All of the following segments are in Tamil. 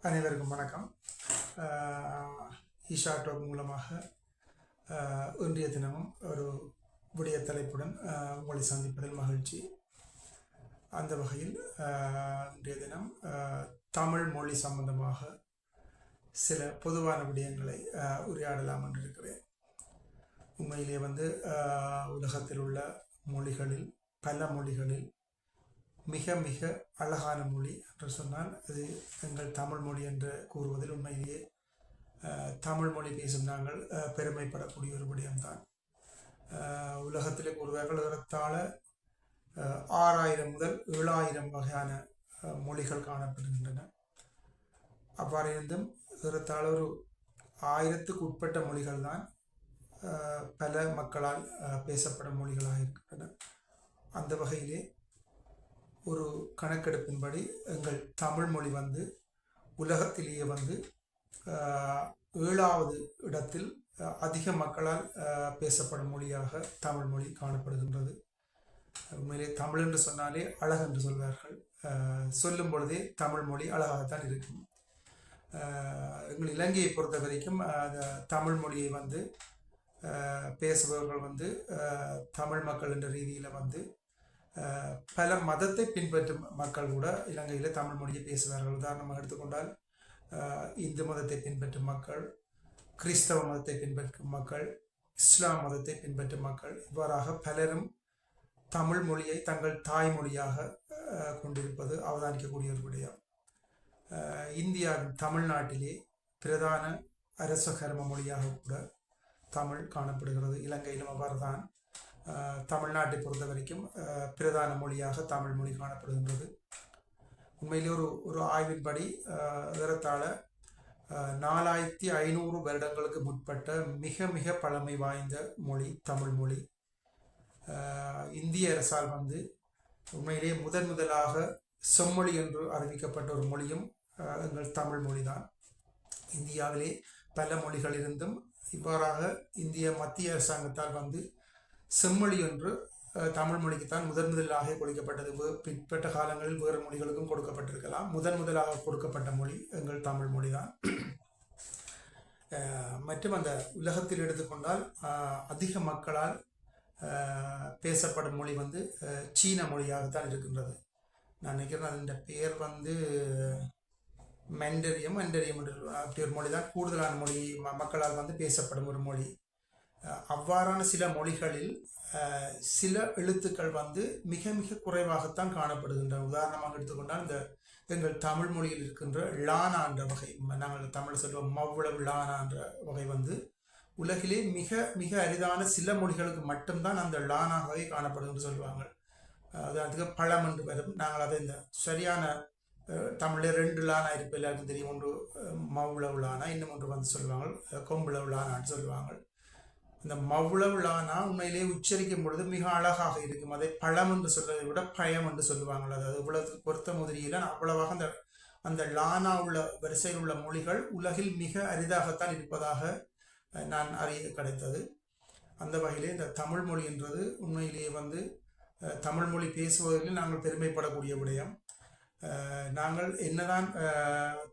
அனைவருக்கும் வணக்கம். ஈஷா டாக் மூலமாக இன்றைய தினமும் ஒரு விடய தலைப்புடன் உங்களை சந்திப்பதில் மகிழ்ச்சி. அந்த வகையில் இன்றைய தினம் தமிழ் மொழி சம்பந்தமாக சில பொதுவான விடயங்களை உரையாடலாம் என்று இருக்கிறேன். உண்மையிலே உலகத்தில் உள்ள மொழிகளில் பல மொழிகளில் மிக மிக அழகான மொழி என்று சொன்னால் அது எங்கள் தமிழ் மொழி என்று கூறுவதில் உண்மையிலேயே தமிழ் மொழி பேசும் நாங்கள் பெருமைப்படக்கூடிய ஒரு விடயம்தான். உலகத்திலே கூறுவார்கள் ஏறத்தாழ 6000 முதல் 7000 வகையான மொழிகள் காணப்படுகின்றன. அவ்வாறு இருந்தும் ஏறத்தாழ ஒரு 1000க்கு உட்பட்ட மொழிகள் தான் பல மக்களால் பேசப்படும் மொழிகளாக இருக்கின்றன. அந்த வகையிலே ஒரு கணக்கெடுப்பின்படி எங்கள் தமிழ் மொழி உலகத்திலேயே 7வது இடத்தில் அதிக மக்களால் பேசப்படும் மொழியாக தமிழ் மொழி காணப்படுகின்றது. உண்மையிலே தமிழ் என்று சொன்னாலே அழகு என்று சொல்வார்கள். சொல்லும் பொழுதே தமிழ் மொழி அழகாகத்தான் இருக்கும். எங்கள் இலங்கையை பொறுத்த வரைக்கும் தமிழ் மொழியை பேசுபவர்கள் தமிழ் மக்கள் என்ற ரீதியில் பல மதத்தை பின்பற்றும் மக்கள் கூட இலங்கையில் தமிழ் மொழியை பேசுவார்கள். உதாரணமாக எடுத்துக்கொண்டால் இந்து மதத்தை பின்பற்றும் மக்கள், கிறிஸ்தவ மதத்தை பின்பற்றும் மக்கள், இஸ்லாம் மதத்தை பின்பற்றும் மக்கள், இவ்வாறாக பலரும் தமிழ் மொழியை தங்கள் தாய்மொழியாக கொண்டிருப்பது அவதானிக்கக்கூடிய ஒரு விடயம். இந்தியாவின் தமிழ்நாட்டிலே பிரதான அரச கர்ம மொழியாக கூட தமிழ் காணப்படுகிறது. இலங்கையிலும் அவ்வாறு தான். தமிழ்நாட்டை பொறுத்த வரைக்கும் பிரதான மொழியாக தமிழ் மொழி காணப்படுகின்றது. உண்மையிலே ஒரு ஆய்வின்படி ஏறத்தாழ 4500 வருடங்களுக்கு முற்பட்ட மிக மிக பழமை வாய்ந்த மொழி தமிழ் மொழி. இந்திய அரசால் உண்மையிலே முதலாக செம்மொழி என்று அறிவிக்கப்பட்ட ஒரு மொழியும் எங்கள் தமிழ் மொழி தான். இந்தியாவிலே பல மொழிகள் இருந்தும் இவ்வாறாக இந்திய மத்திய அரசாங்கத்தால் செம்மொழி என்று தமிழ் மொழிக்குத்தான் முதலாக கொடுக்கப்பட்டது. பிற்பட்ட காலங்களில் வேறு மொழிகளுக்கும் கொடுக்கப்பட்டிருக்கலாம். முதலாக கொடுக்கப்பட்ட மொழி எங்கள் தமிழ் மொழி தான். மற்றும் அந்த உலகத்தில் எடுத்துக்கொண்டால் அதிக மக்களால் பேசப்படும் மொழி சீன மொழியாகத்தான் இருக்கின்றது. நான் நினைக்கிறேன் அதன் பெயர் மெண்டரியம் அப்படி ஒரு மொழி தான் கூடுதலான மொழி மக்களால் பேசப்படும் ஒரு மொழி. அவ்வாறான சில மொழிகளில் சில எழுத்துக்கள் மிக மிக குறைவாகத்தான் காணப்படுகின்றன. உதாரணமாக எடுத்துக்கொண்டால் எங்கள் தமிழ் மொழியில் இருக்கின்ற லானா என்ற வகை, நாங்கள் தமிழ் சொல்வோம் மவ்வளவு லானா என்ற வகை உலகிலே மிக மிக அரிதான சில மொழிகளுக்கு மட்டும்தான் அந்த லானா வகை காணப்படும் என்று சொல்லுவாங்க. அதுக்கு பழம் என்று வரும். நாங்கள் அதை இந்த சரியான தமிழில் 2 லானா இருப்ப எல்லாருக்கும் தெரியும். ஒன்று மவ்வளவு லானா, இன்னும் ஒன்று சொல்லுவாங்க கொம்புளவு லானான்னு சொல்லுவாங்க. இந்த மவ்வளவு லானா உண்மையிலே உச்சரிக்கும் பொழுது மிக அழகாக இருக்கும். அதை பழம் என்று சொல்வதை விட பயம் என்று சொல்லுவாங்க. அதாவது இவ்வளவு பொருத்த முதலியில் அவ்வளவாக அந்த லானா உள்ள வரிசையில் உள்ள மொழிகள் உலகில் மிக அரிதாகத்தான் இருப்பதாக நான் அறிய கிடைத்தது. அந்த வகையிலே இந்த தமிழ் மொழி என்றது உண்மையிலேயே தமிழ் மொழி பேசுவதில் நாங்கள் பெருமைப்படக்கூடிய விடயம். நாங்கள் என்னதான்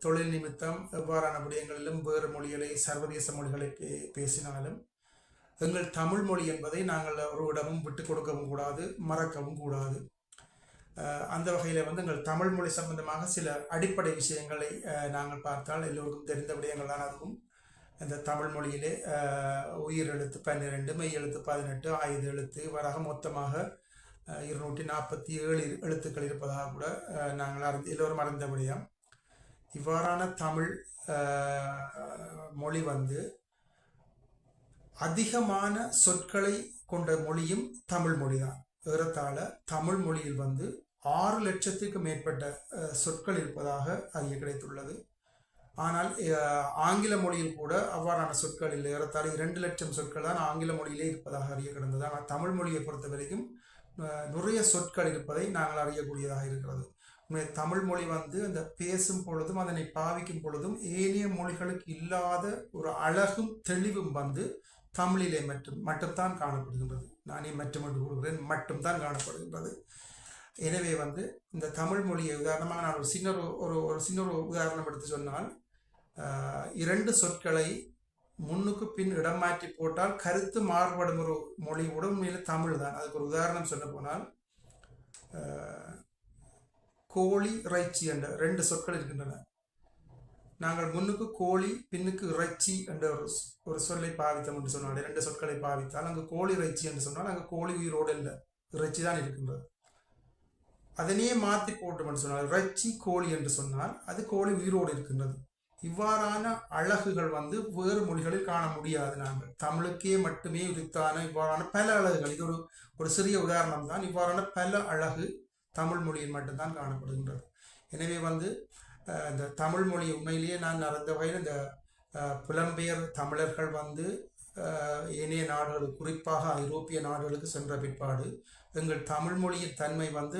தொழில் நிமித்தம் எவ்வாறான விடயங்களிலும் வேறு மொழிகளை சர்வதேச மொழிகளை பேசினாலும் எங்கள் தமிழ் மொழி என்பதை நாங்கள் ஒரு இடமும் விட்டு கொடுக்கவும் கூடாது, மறக்கவும் கூடாது. அந்த வகையில் எங்கள் தமிழ் மொழி சம்பந்தமாக சில அடிப்படை விஷயங்களை நாங்கள் பார்த்தால் எல்லோருக்கும் தெரிந்த விடயங்கள் தான். அதுவும் இந்த தமிழ் மொழியிலே உயிர் எழுத்து 12, மெய் எழுத்து 18, ஆயுத எழுத்து வராக மொத்தமாக 247 எழுத்துக்கள் இருப்பதாக கூட நாங்கள் எல்லோரும் அறிந்த விடயம். இவ்வாறான தமிழ் மொழி அதிகமான சொற்களை கொண்ட மொழியும் தமிழ் மொழி தான். ஏறத்தாழ தமிழ் மொழியில் 6 லட்சத்துக்கு மேற்பட்ட சொற்கள் இருப்பதாக அறிய கிடைத்துள்ளது. ஆனால் ஆங்கில மொழியில் கூட அவ்வாறான சொற்கள் இல்லை. ஏறத்தாழ 2 லட்சம் சொற்கள் தான் ஆங்கில மொழியிலே இருப்பதாக அறிய கிடந்தது. ஆனால் தமிழ் மொழியை பொறுத்த வரைக்கும் நிறைய சொற்கள் இருப்பதை நாங்கள் அறியக்கூடியதாக இருக்கிறது. தமிழ் மொழி அந்த பேசும் பொழுதும் அதனை பாவிக்கும் பொழுதும் ஏனைய மொழிகளுக்கு இல்லாத ஒரு அழகும் தெளிவும் தமிழிலே மட்டும்தான் காணப்படுகின்றது. நானே மட்டும் என்று கூறுகிறேன், மட்டும்தான் காணப்படுகின்றது. எனவே வந்து இந்த தமிழ் மொழியை உதாரணமாக நான் ஒரு சின்ன ஒரு உதாரணம் எடுத்து சொன்னால், இரண்டு சொற்களை முன்னுக்கு பின் இடம் மாற்றி போட்டால் கருத்து மாறுபடும் ஒரு மொழி கூட உண்மையில் தமிழ் தான். அதுக்கு ஒரு உதாரணம் சொல்ல போனால், கோழி இறைச்சி என்ற ரெண்டு சொற்கள் இருக்கின்றன. நாங்கள் முன்னுக்கு கோழி பின்னுக்கு இறைச்சி என்ற ஒரு சொல்லை பாவித்தோம் என்று சொன்னால், இரண்டு சொற்களை பாவித்தால் அங்கு கோழி இறைச்சி என்று சொன்னால் அங்கு கோழி உயிரோடு இல்லை, இறைச்சி தான் இருக்கின்றது. அதனையே மாற்றி போட்டோம் என்று சொன்னால் இறைச்சி கோழி என்று சொன்னால் அது கோழி உயிரோடு இருக்கின்றது. இவ்வாறான அழகுகள் வந்து வேறு மொழிகளில் காண முடியாது. நாங்கள் தமிழுக்கே மட்டுமே உரித்தான இவ்வாறான பல அழகுகள், இது ஒரு சிறிய உதாரணம் தான். இவ்வாறான பல அழகு தமிழ் மொழியில் மட்டும்தான் காணப்படுகின்றது. எனவே வந்து இந்த தமிழ் மொழி உண்மையிலேயே நான் அறிந்த வகையில் இந்த புலம்பெயர் தமிழர்கள் வந்து ஏனைய நாடுகள், குறிப்பாக ஐரோப்பிய நாடுகளுக்கு சென்ற பிற்பாடு எங்கள் தமிழ் மொழியின் தன்மை வந்து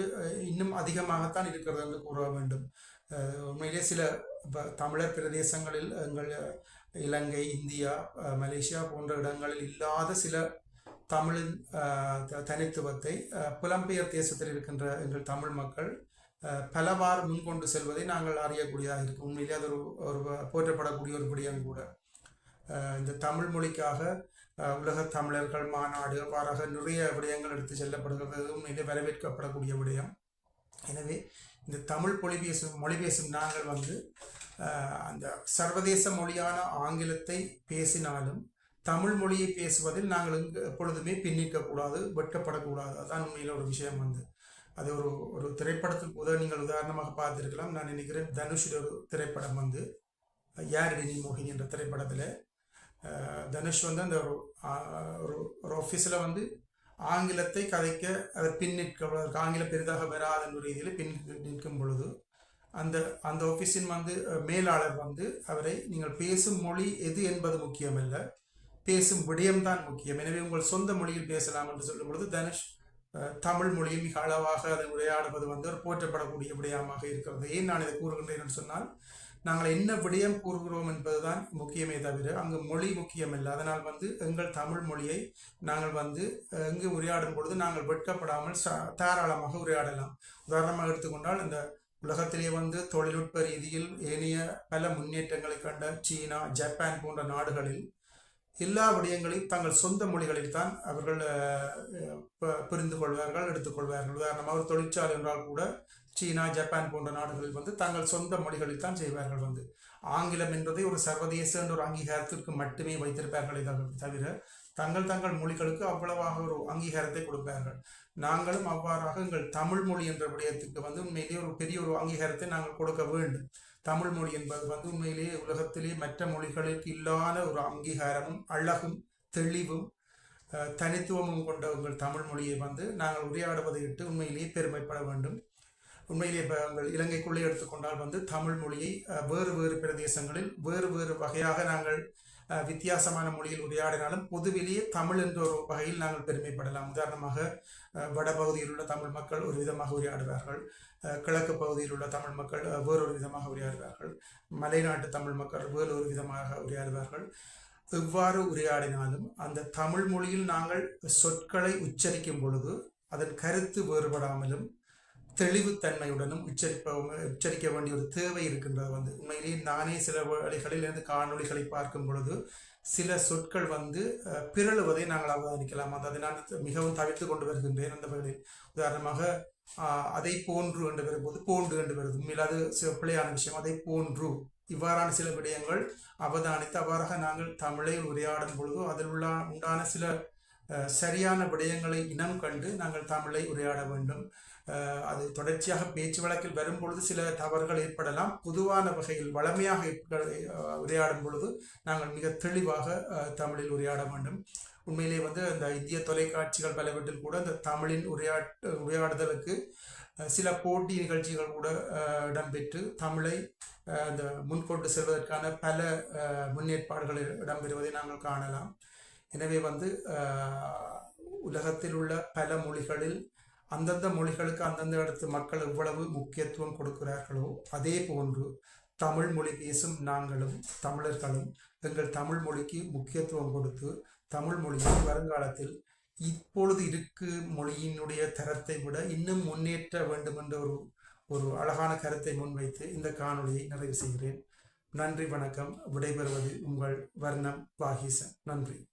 இன்னும் அதிகமாகத்தான் இருக்கிறது என்று கூற வேண்டும். உண்மையிலே சில தமிழர் பிரதேசங்களில் எங்கள் இலங்கை, இந்தியா, மலேசியா போன்ற இடங்களில் இல்லாத சில தமிழின் தனித்துவத்தை புலம்பெயர் தேசத்தில் இருக்கின்ற எங்கள் தமிழ் மக்கள் பலவாறு முன்கொண்டு செல்வதை நாங்கள் அறியக்கூடியதாக இருக்கும். உண்மையிலே அது ஒரு போற்றப்படக்கூடிய ஒரு விடயம் கூட. இந்த தமிழ் மொழிக்காக உலக தமிழர்கள் மாநாடு அவ்வாறாக நிறைய விடயங்கள் எடுத்து செல்லப்படுகிறது. உண்மையிலே வரவேற்கப்படக்கூடிய விடயம். எனவே இந்த தமிழ் மொழி பேசும் நாங்கள் வந்து அந்த சர்வதேச மொழியான ஆங்கிலத்தை பேசினாலும் தமிழ் மொழியை பேசுவதில் நாங்கள் எப்பொழுதுமே பின்னிக்கக்கூடாது, வெட்கப்படக்கூடாது. அதுதான் உண்மையில் ஒரு விஷயம் வந்து. அது ஒரு திரைப்படத்துக்கு நீங்கள் உதாரணமாக பார்த்துருக்கலாம். நான் நினைக்கிறேன் தனுஷ் ஒரு திரைப்படம் வந்து யாரடி நீ மோகினி என்ற திரைப்படத்தில் தனுஷ் வந்து அந்த ஒரு ஆஃபீஸில் வந்து ஆங்கிலத்தை கதைக்க அதை பின்னிற்க ஆங்கிலம் பெரிதாக வராத ரீதியில் நிற்கும் பொழுது அந்த ஆஃபீஸின் வந்து மேலாளர் வந்து அவரை, நீங்கள் பேசும் மொழி எது என்பது முக்கியமல்ல, பேசும் விடயம்தான் முக்கியம், எனவே உங்கள் சொந்த மொழியில் பேசலாம் என்று சொல்லும் பொழுது தனுஷ் தமிழ் மொழியை மிக அளவாக அதை உரையாடுவது வந்து ஒரு போற்றப்படக்கூடிய விடயமாக இருக்கிறது. ஏன் நான் இதை கூறுகின்றேன் என்று சொன்னால், நாங்கள் என்ன விடயம் கூறுகிறோம் என்பதுதான் முக்கியமே தவிர அங்கு மொழி முக்கியமில்லை. அதனால் வந்து எங்கள் தமிழ் மொழியை நாங்கள் வந்து எங்கு உரையாடும் பொழுது நாங்கள் வெட்கப்படாமல் தாராளமாக உரையாடலாம். உதாரணமாக எடுத்துக்கொண்டால், இந்த உலகத்திலே வந்து தொழில்நுட்ப ரீதியில் ஏனைய பல முன்னேற்றங்களை கண்ட சீனா, ஜப்பான் போன்ற நாடுகளில் எல்லா விடயங்களையும் தங்கள் சொந்த மொழிகளில் தான் அவர்கள் புரிந்து கொள்வார்கள், எடுத்துக்கொள்வார்கள். உதாரணமாக ஒரு தொழிற்சாலை என்றால் கூட சீனா, ஜப்பான் போன்ற நாடுகளில் வந்து தங்கள் சொந்த மொழிகளில் தான் செய்வார்கள். வந்து ஆங்கிலம் என்பதை ஒரு சர்வதேச என்ற ஒரு அங்கீகாரத்திற்கு மட்டுமே வைத்திருப்பார்களே தவிர தங்கள் மொழிகளுக்கு அவ்வளவாக ஒரு அங்கீகாரத்தை கொடுப்பார்கள். நாங்களும் அவ்வாறாக எங்கள் தமிழ் மொழி என்ற விடயத்துக்கு வந்து உண்மையிலேயே ஒரு பெரிய ஒரு அங்கீகாரத்தை நாங்கள் கொடுக்க வேண்டும். தமிழ் மொழி என்பது வந்து உண்மையிலேயே உலகத்திலேயே மற்ற மொழிகளுக்கு இல்லாத ஒரு அங்கீகாரமும் அழகும் தெளிவும் தனித்துவமும் கொண்ட உங்கள் தமிழ் மொழியை வந்து நாங்கள் உரையாடுவதை இட்டு உண்மையிலேயே பெருமைப்பட வேண்டும். உண்மையிலே இப்போ எங்கள் இலங்கைக்குள்ளே எடுத்துக்கொண்டால் வந்து தமிழ் மொழியை வேறு பிரதேசங்களில் வேறு வகையாக நாங்கள் வித்தியாசமான மொழியில் உரையாடினாலும் பொதுவிலேயே தமிழ் என்ற ஒரு வகையில் நாங்கள் பெருமைப்படலாம். உதாரணமாக வடபகுதியில் உள்ள தமிழ் மக்கள் ஒரு விதமாக உரையாடுவார்கள், கிழக்கு பகுதியில் உள்ள தமிழ் மக்கள் வேறொரு விதமாக உரையாடுவார்கள், மலைநாட்டு தமிழ் மக்கள் வேறொரு விதமாக உரையாடுவார்கள். எவ்வாறு உரையாடினாலும் அந்த தமிழ் மொழியில் நாங்கள் சொற்களை உச்சரிக்கும் பொழுது அதன் கருத்து வேறுபடாமலும் தெளிவுத்தன்மையுடனும் உச்சரிக்க வேண்டிய ஒரு தேவை இருக்கின்றது. வந்து உண்மையிலேயே நானே சில வழிகளில் இருந்து காணொலிகளை பார்க்கும் பொழுது சில சொற்கள் வந்து பிறழுவதை நாங்கள் அவதானிக்கலாம். அதை நான் மிகவும் தவிர்த்து கொண்டு வருகின்றேன். அந்த வகையில் உதாரணமாக அதை போன்று என்று வரும்போது போன்று என்று வருது, உண்மையில் அது பிழையான விஷயம். அதை போன்று இவ்வாறான சில விடயங்கள் அவதானித்து அவ்வாறாக நாங்கள் தமிழை உரையாடும் பொழுது அதில் உண்டான சில சரியான விடயங்களை இனம் கண்டு நாங்கள் தமிழை உரையாட வேண்டும். அது தொடர்ச்சியாக பேச்சு வழக்கில் வரும்பொழுது சில தவறுகள் ஏற்படலாம். பொதுவான வகையில் வளமையாக உரையாடும் பொழுது நாங்கள் மிக தெளிவாக தமிழில் உரையாட வேண்டும். உண்மையிலே வந்து இந்த இந்திய தொலைக்காட்சிகள் பலவற்றில் கூட இந்த தமிழின் உரையாடுதலுக்கு சில போட்டி நிகழ்ச்சிகள் கூட இடம்பெற்று தமிழை இந்த முன்கொண்டு செல்வதற்கான பல முன்னேற்பாடுகள் இடம்பெறுவதை நாங்கள் காணலாம். எனவே வந்து உலகத்தில் உள்ள பல மொழிகளில் அந்தந்த மொழிகளுக்கு அந்தந்த இடத்து மக்கள் எவ்வளவு முக்கியத்துவம் கொடுக்கிறார்களோ அதே போன்று தமிழ் மொழி பேசும் நாங்களும் தமிழர்களும் எங்கள் தமிழ் மொழிக்கு முக்கியத்துவம் கொடுத்து தமிழ் மொழியை வருங்காலத்தில் இப்பொழுது இருக்கு மொழியினுடைய தரத்தை விட இன்னும் முன்னேற்ற வேண்டும் என்ற ஒரு அழகான கருத்தை முன்வைத்து இந்த காணொளியை நிறைவு செய்கிறேன். நன்றி, வணக்கம். விடைபெறுவது உங்கள் வர்ணம் வாகீசன். நன்றி.